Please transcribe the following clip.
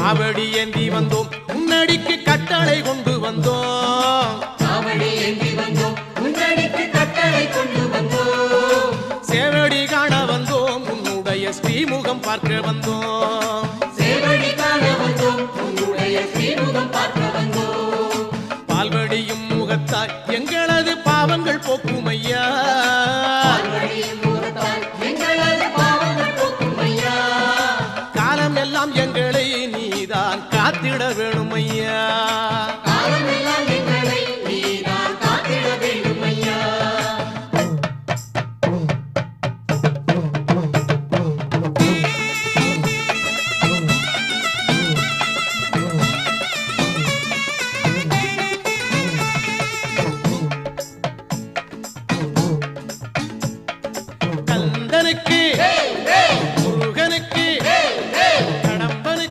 காவடி ஏந்தி வந்தோம் முன்னடிக்கு கட்டளை கொண்டு வந்தோம் சேவடி காண வந்தோம் உன்னுடைய ஸ்ரீமுகம் பார்க்க வந்தோம் பால்வடியும் முகத்தாய் எங்களது பாவங்கள் போக்கும் ஐயா காலம் எல்லாம் எங்களை நீதான் காத்திட வேணும் ஐயா